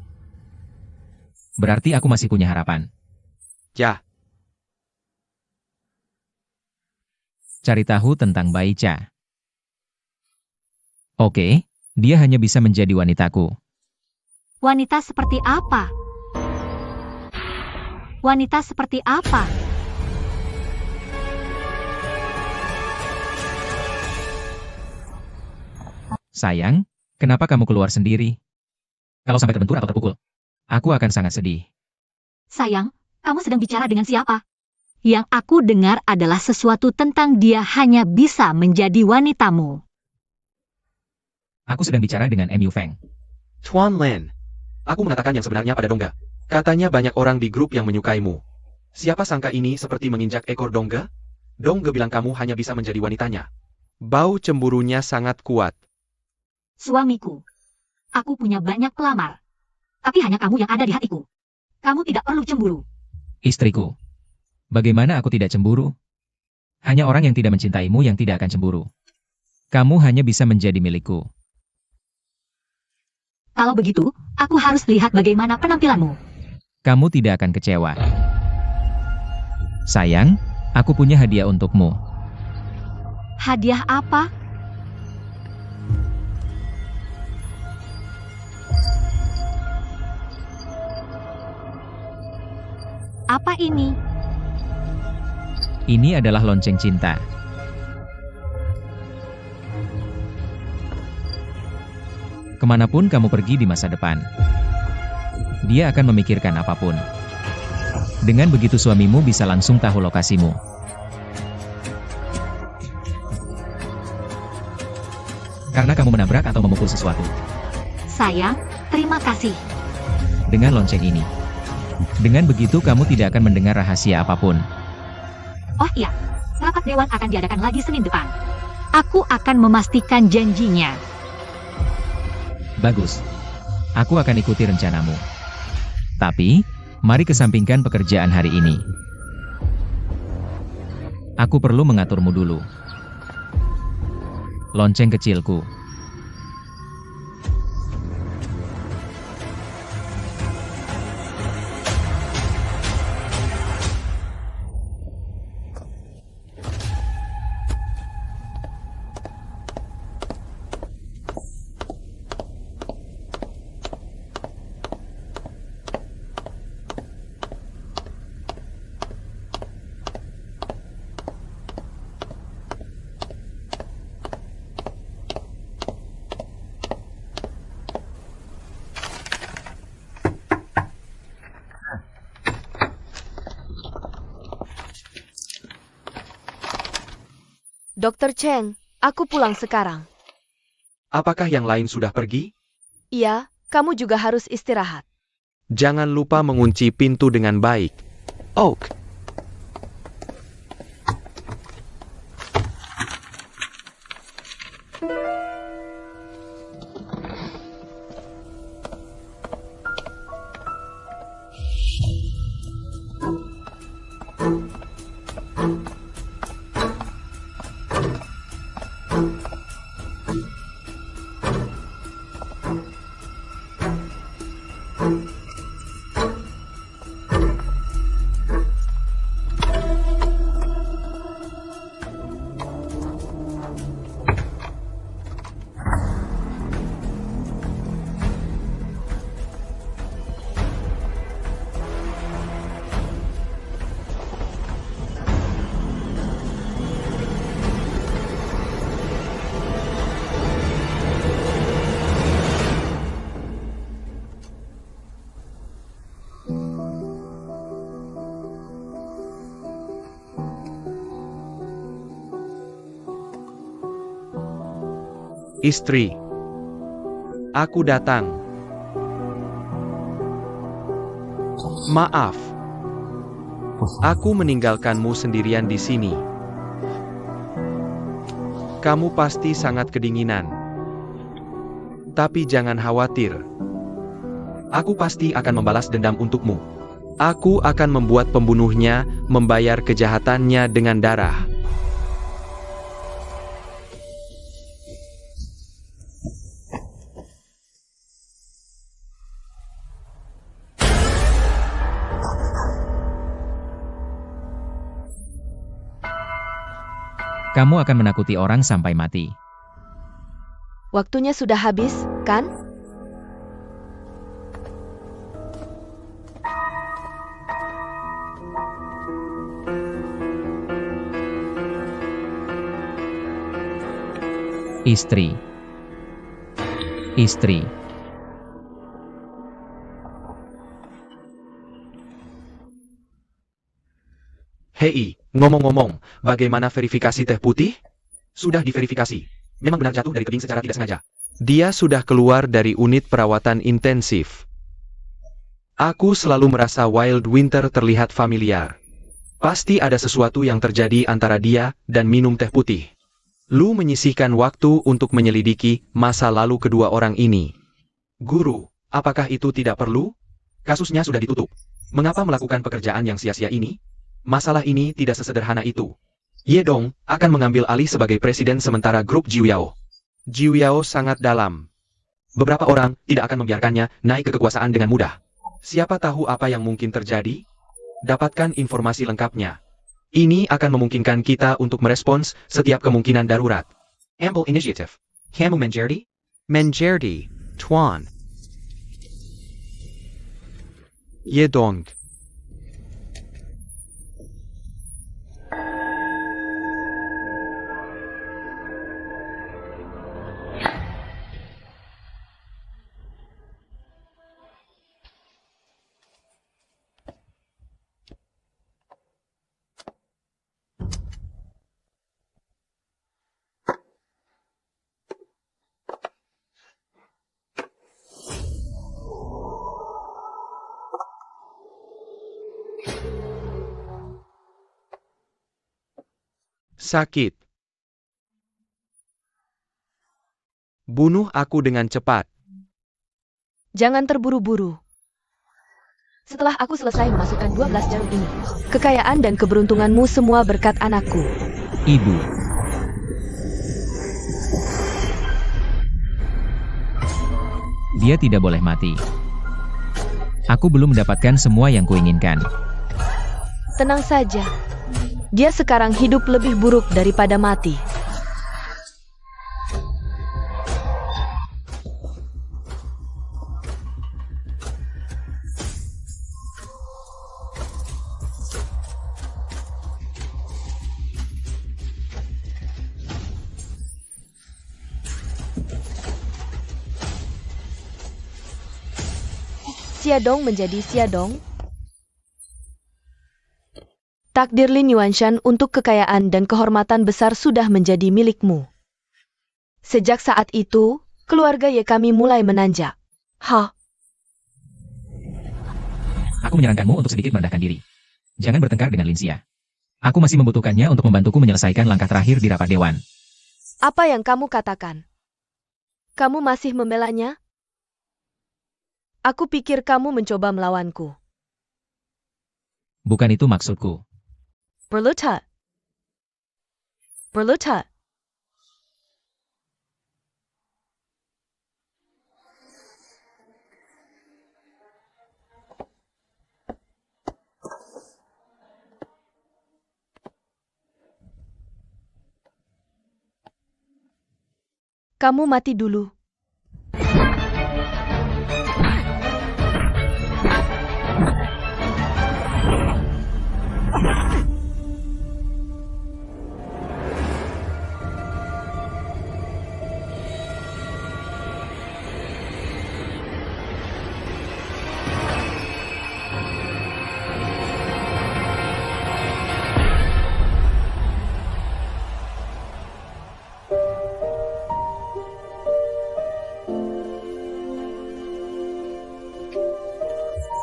Berarti aku masih punya harapan. Ya, Cari tahu tentang Baicha. Oke, dia hanya bisa menjadi wanitaku. Wanita seperti apa? Wanita seperti apa? Sayang, kenapa kamu keluar sendiri? Kalau sampai terbentur atau terpukul, aku akan sangat sedih. Sayang, kamu sedang bicara dengan siapa? Yang aku dengar adalah sesuatu tentang dia hanya bisa menjadi wanitamu. Aku sedang bicara dengan MU Feng. Tuan Lin. Aku mengatakan yang sebenarnya pada Dongga. Katanya banyak orang di grup yang menyukaimu. Siapa sangka ini seperti menginjak ekor Dongga? Dongga bilang kamu hanya bisa menjadi wanitanya. Bau cemburunya sangat kuat. Suamiku. Aku punya banyak pelamar. Tapi hanya kamu yang ada di hatiku. Kamu tidak perlu cemburu. Istriku. Bagaimana aku tidak cemburu? Hanya orang yang tidak mencintaimu yang tidak akan cemburu. Kamu hanya bisa menjadi milikku. Kalau begitu, aku harus lihat bagaimana penampilanmu. Kamu tidak akan kecewa. Sayang, aku punya hadiah untukmu. Hadiah apa? Apa ini? Ini adalah lonceng cinta. Kemanapun kamu pergi di masa depan, dia akan memikirkan apapun. Dengan begitu suamimu bisa langsung tahu lokasimu. Karena kamu menabrak atau memukul sesuatu. Sayang, terima kasih. Dengan lonceng ini. Dengan begitu kamu tidak akan mendengar rahasia apapun. Oh iya, rapat dewan akan diadakan lagi Senin depan. Aku akan memastikan janjinya. Bagus. Aku akan ikuti rencanamu. Tapi, mari kesampingkan pekerjaan hari ini. Aku perlu mengaturmu dulu. Lonceng kecilku. Dokter Cheng, aku pulang sekarang. Apakah yang lain sudah pergi? Iya, kamu juga harus istirahat. Jangan lupa mengunci pintu dengan baik. Oak. Istri, aku datang. Maaf, aku meninggalkanmu sendirian di sini. Kamu pasti sangat kedinginan. Tapi jangan khawatir. Aku pasti akan membalas dendam untukmu. Aku akan membuat pembunuhnya membayar kejahatannya dengan darah. Kamu akan menakuti orang sampai mati. Waktunya sudah habis, kan? Istri. Istri. Hei, ngomong-ngomong, bagaimana verifikasi teh putih? Sudah diverifikasi. Memang benar jatuh dari tebing secara tidak sengaja. Dia sudah keluar dari unit perawatan intensif. Aku selalu merasa Wild Winter terlihat familiar. Pasti ada sesuatu yang terjadi antara dia dan minum teh putih. Lu menyisihkan waktu untuk menyelidiki masa lalu kedua orang ini. Guru, apakah itu tidak perlu? Kasusnya sudah ditutup. Mengapa melakukan pekerjaan yang sia-sia ini? Masalah ini tidak sesederhana itu. Ye Dong akan mengambil alih sebagai presiden sementara grup Jiuyao. Jiuyao sangat dalam. Beberapa orang tidak akan membiarkannya naik ke kekuasaan dengan mudah. Siapa tahu apa yang mungkin terjadi? Dapatkan informasi lengkapnya. Ini akan memungkinkan kita untuk merespons setiap kemungkinan darurat. Ample Initiative. Kamu menjadi? Menjadi, Tuan. Ye Dong. Sakit. Bunuh aku dengan cepat. Jangan terburu-buru. Setelah aku selesai memasukkan 12 jarum ini, kekayaan dan keberuntunganmu semua berkat anakku. Ibu. Dia tidak boleh mati. Aku belum mendapatkan semua yang kuinginkan. Tenang saja. Dia sekarang hidup lebih buruk daripada mati. Xiadong menjadi Xiadong. Takdir Lin Yuanshan untuk kekayaan dan kehormatan besar sudah menjadi milikmu. Sejak saat itu, keluarga Ye kami mulai menanjak. Aku menyarankanmu untuk sedikit merendahkan diri. Jangan bertengkar dengan Linsia. Aku masih membutuhkannya untuk membantuku menyelesaikan langkah terakhir di rapat dewan. Apa yang kamu katakan? Kamu masih membelanya? Aku pikir kamu mencoba melawanku. Bukan itu maksudku. Berluta. Berluta. Kamu mati dulu.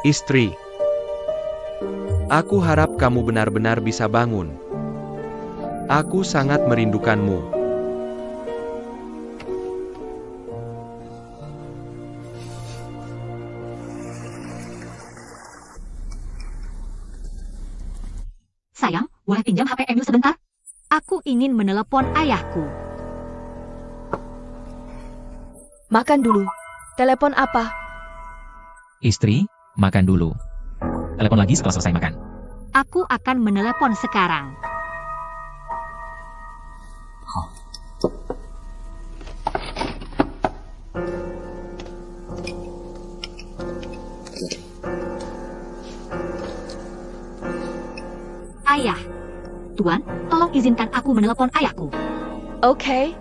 Istri, aku harap kamu benar-benar bisa bangun. Aku sangat merindukanmu. Sayang, boleh pinjam HP Emil sebentar? Aku ingin menelepon ayahku. Makan dulu. Telepon apa? Istri, makan dulu. Telepon lagi setelah selesai makan. Aku akan menelepon sekarang. Ayah. Tuan, tolong izinkan aku menelepon ayahku. Oke.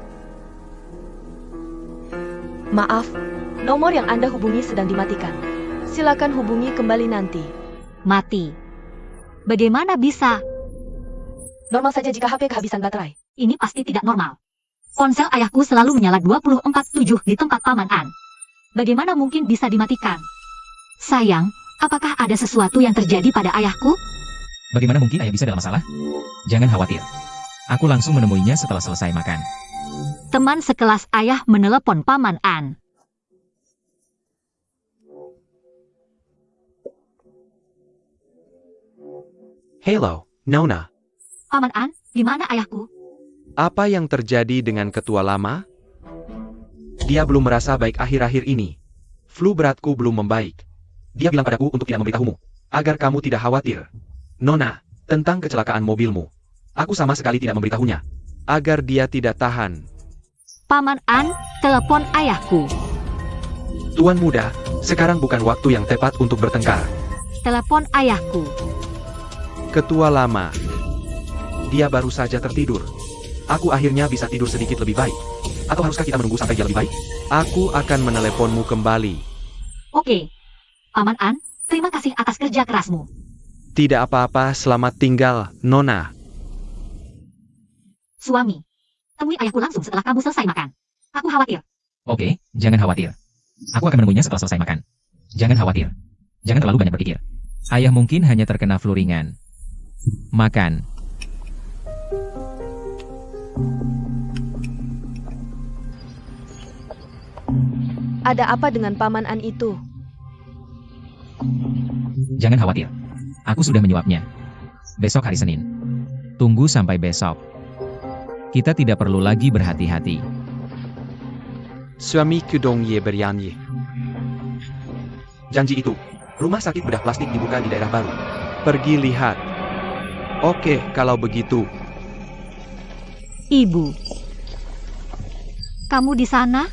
Maaf, nomor yang Anda hubungi sedang dimatikan. Silakan hubungi kembali nanti. Mati. Bagaimana bisa? Normal saja jika HP kehabisan baterai. Ini pasti tidak normal. Ponsel ayahku selalu menyala 24/7 di tempat Paman An. Bagaimana mungkin bisa dimatikan? Sayang, apakah ada sesuatu yang terjadi pada ayahku? Bagaimana mungkin ayah bisa dalam masalah? Jangan khawatir. Aku langsung menemuinya setelah selesai makan. Teman sekelas ayah menelepon Paman An. Hello, Nona. Paman An, di mana ayahku? Apa yang terjadi dengan ketua lama? Dia belum merasa baik akhir-akhir ini. Flu beratku belum membaik. Dia bilang padaku untuk tidak memberitahumu, agar kamu tidak khawatir. Nona, tentang kecelakaan mobilmu. Aku sama sekali tidak memberitahunya, agar dia tidak tahan. Paman An, telepon ayahku. Tuan muda, sekarang bukan waktu yang tepat untuk bertengkar. Telepon ayahku. Ketua lama. Dia baru saja tertidur. Aku akhirnya bisa tidur sedikit lebih baik. Atau haruskah kita menunggu sampai dia lebih baik? Aku akan meneleponmu kembali. Oke. Paman An, terima kasih atas kerja kerasmu. Tidak apa-apa, selamat tinggal, Nona. Suami, temui ayahku langsung setelah kamu selesai makan. Aku khawatir. Oke, jangan khawatir. Aku akan menemuinya setelah selesai makan. Jangan khawatir. Jangan terlalu banyak berpikir. Ayah mungkin hanya terkena flu ringan. Makan. Ada apa dengan Paman An itu? Jangan khawatir. Aku sudah menyuapnya. Besok hari Senin. Tunggu sampai besok. Kita tidak perlu lagi berhati-hati. Suamiku dong ye bernyanyi. Janji itu. Rumah sakit bedah plastik dibuka di daerah baru. Pergi lihat. Oke, kalau begitu. Ibu. Kamu di sana?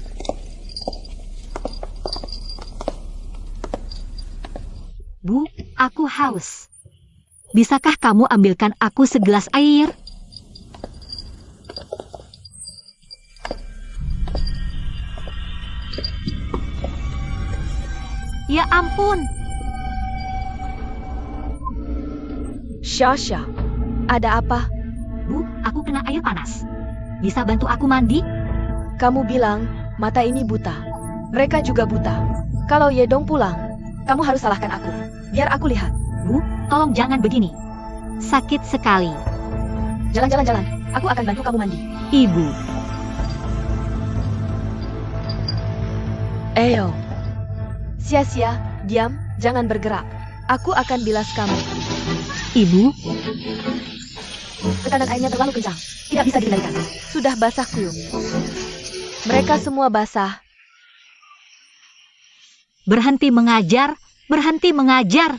Bu, aku haus. Bisakah kamu ambilkan aku segelas air? Ya ampun. Syasha, Ada apa? Bu, aku kena air panas. Bisa bantu aku mandi? Kamu bilang, mata ini buta. Mereka juga buta. Kalau Yedong pulang, kamu harus salahkan aku. Biar aku lihat. Bu, tolong jangan begini. Sakit sekali. Jalan. Aku akan bantu kamu mandi. Ibu, Eyo. Sia-sia, diam, jangan bergerak. Aku akan bilas kamu. ibu, Tekanan airnya terlalu kencang. Tidak bisa dikendalikan. Sudah basah kuyup. Mereka semua basah. berhenti mengajar, berhenti mengajar.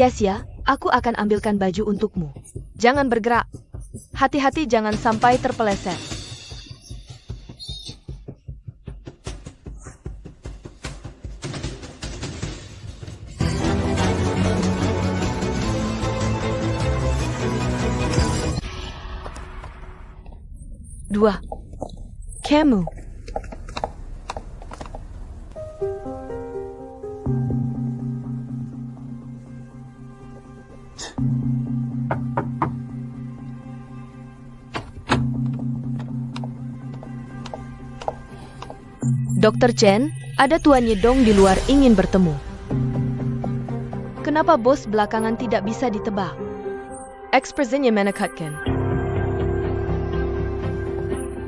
Sia-sia, aku akan ambilkan baju untukmu. Jangan bergerak. Hati-hati jangan sampai terpeleset. Dua. Kamu. Dokter Chen, ada Tuan Yedong di luar ingin bertemu. Kenapa bos belakangan tidak bisa ditebak? Ekspresinya menakutkan.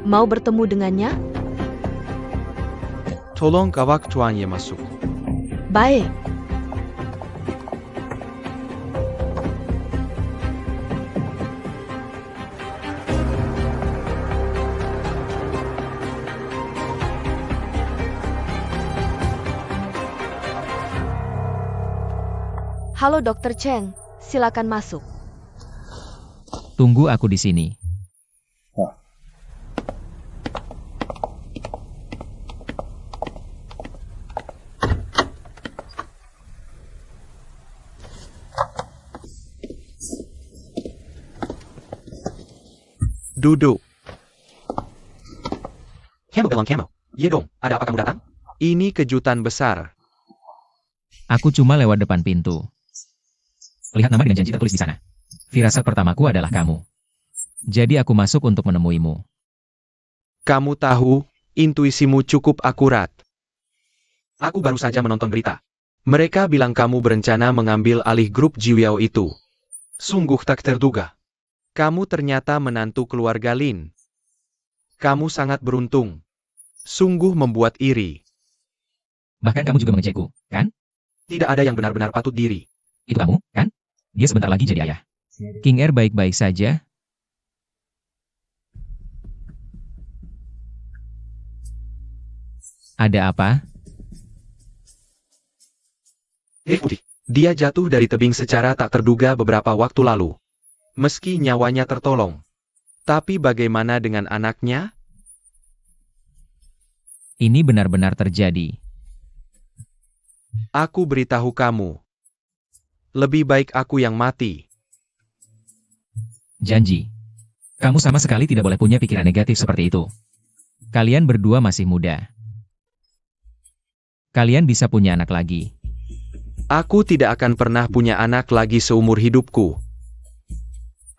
Mau bertemu dengannya? Tolong kawak tuannya masuk. Baik. Halo Dokter Cheng, silakan masuk. Tunggu aku di sini. Duduk. Kamu bilang kamu. Yedong, ada apa kamu datang? Ini kejutan besar. Aku cuma lewat depan pintu. Lihat nama dengan janji tertulis di sana. Firasat pertamaku adalah kamu. Jadi aku masuk untuk menemuimu. Kamu tahu, intuisimu cukup akurat. Aku baru saja menonton berita. Mereka bilang kamu berencana mengambil alih grup Jiwiao itu. Sungguh tak terduga. Kamu ternyata menantu keluarga Lin. Kamu sangat beruntung. Sungguh membuat iri. Bahkan kamu juga mengejekku, kan? Tidak ada yang benar-benar patut diri. Itu kamu, kan? Dia sebentar lagi jadi ayah. King Air baik-baik saja. Ada apa? Dia jatuh dari tebing secara tak terduga beberapa waktu lalu. Meski nyawanya tertolong. Tapi bagaimana dengan anaknya? Ini benar-benar terjadi. Aku beritahu kamu. Lebih baik aku yang mati. Janji. Kamu sama sekali tidak boleh punya pikiran negatif seperti itu. Kalian berdua masih muda. Kalian bisa punya anak lagi. Aku tidak akan pernah punya anak lagi seumur hidupku.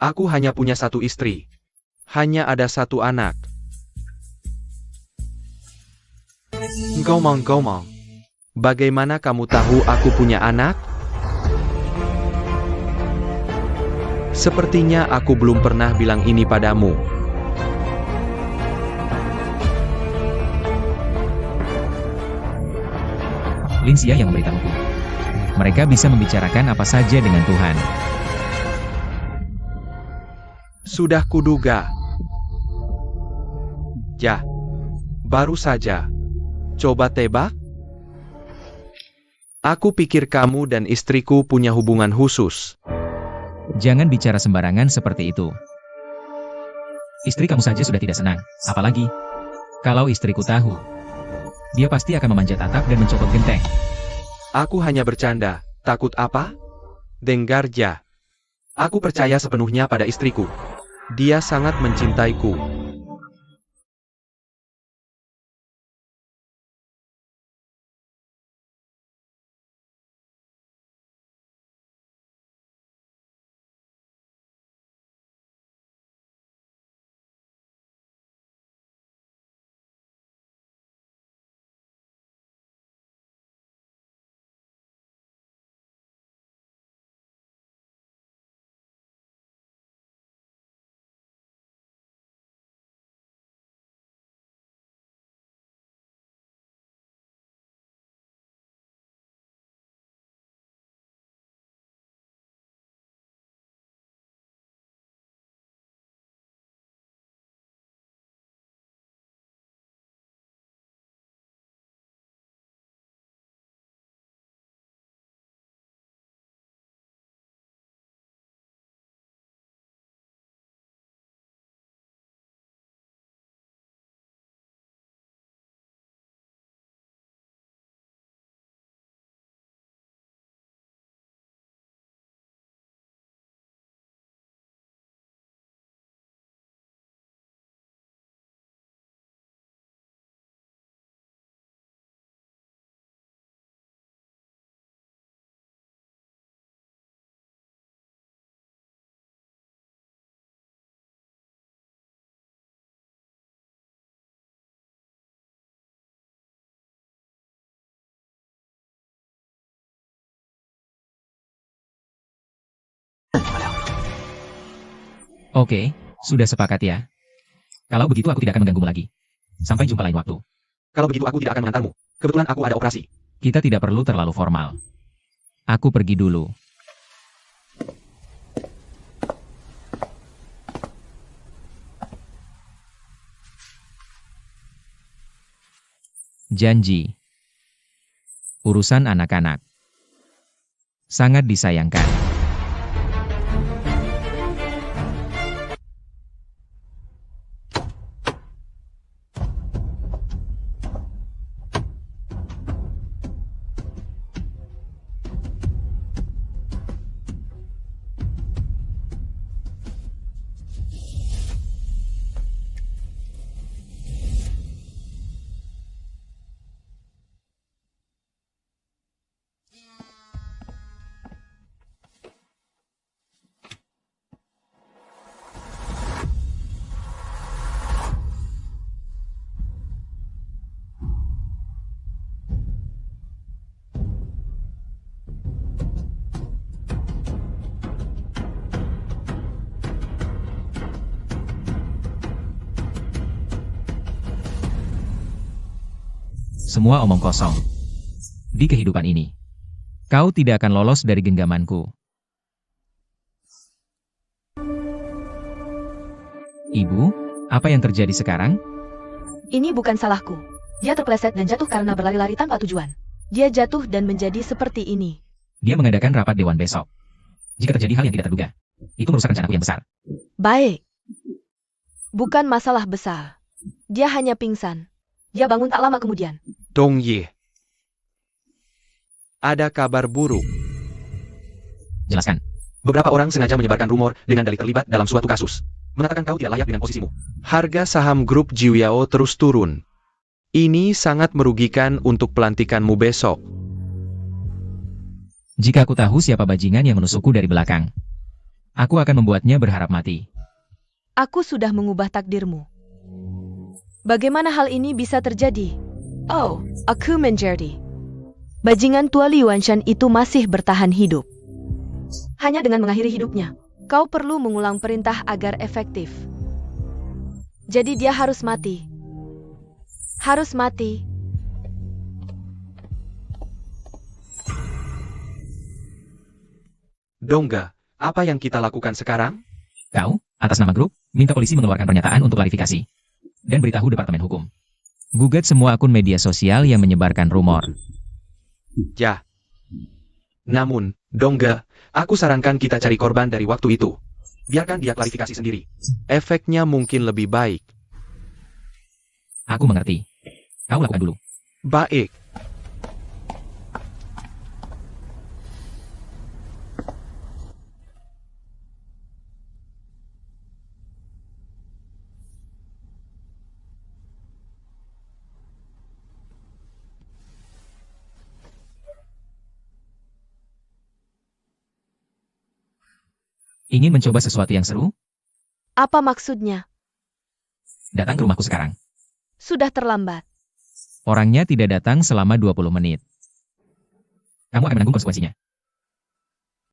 Aku hanya punya satu istri. Hanya ada satu anak. Ngomong-ngomong. Bagaimana kamu tahu aku punya anak? Sepertinya aku belum pernah bilang ini padamu. Lin Xia yang memberitahuku. Mereka bisa membicarakan apa saja dengan Tuhan. Sudah kuduga. Ya, baru saja. Coba tebak. Aku pikir kamu dan istriku punya hubungan khusus. Jangan bicara sembarangan seperti itu. Istri kamu saja sudah tidak senang, apalagi kalau istriku tahu. Dia pasti akan memanjat atap dan mencopot genteng. Aku hanya bercanda. Takut apa? Dengar ja. Aku percaya sepenuhnya pada istriku. Dia sangat mencintaiku. Oke, sudah sepakat ya. Kalau begitu aku tidak akan mengganggumu lagi. Sampai jumpa lain waktu. Kalau begitu aku tidak akan mengantarmu. Kebetulan aku ada operasi. Kita tidak perlu terlalu formal. Aku pergi dulu. Janji. Urusan anak-anak. Sangat disayangkan. Semua omong kosong. Di kehidupan ini, kau tidak akan lolos dari genggamanku. Ibu, apa yang terjadi sekarang? Ini bukan salahku. Dia terpeleset dan jatuh karena berlari-lari tanpa tujuan. Dia jatuh dan menjadi seperti ini. Dia mengadakan rapat dewan besok. Jika terjadi hal yang tidak terduga, itu merusak rencanaku yang besar. Baik. Bukan masalah besar. Dia hanya pingsan. Dia bangun tak lama kemudian. Dong Ye. Ada kabar buruk. Jelaskan. Beberapa orang sengaja menyebarkan rumor dengan dalih terlibat dalam suatu kasus. Mengatakan kau tidak layak dengan posisimu. Harga saham grup Jiuyao terus turun. Ini sangat merugikan untuk pelantikanmu besok. Jika aku tahu siapa bajingan yang menusukku dari belakang, aku akan membuatnya berharap mati. Aku sudah mengubah takdirmu. Bagaimana hal ini bisa terjadi? Oh, aku menjadi. Bajingan tua Liuanshan itu masih bertahan hidup. Hanya dengan mengakhiri hidupnya, kau perlu mengulang perintah agar efektif. Jadi dia harus mati. Harus mati. Dongga, apa yang kita lakukan sekarang? Kau, atas nama grup, minta polisi mengeluarkan pernyataan untuk klarifikasi. Dan beritahu Departemen Hukum. Gugat semua akun media sosial yang menyebarkan rumor. Ya. Namun, Dongga, aku sarankan kita cari korban dari waktu itu. Biarkan dia klarifikasi sendiri. Efeknya mungkin lebih baik. Aku mengerti. Kau lakukan dulu. Baik. Ingin mencoba sesuatu yang seru? Apa maksudnya? Datang ke rumahku sekarang. Sudah terlambat. Orangnya tidak datang selama 20 menit. Kamu akan menanggung konsekuensinya.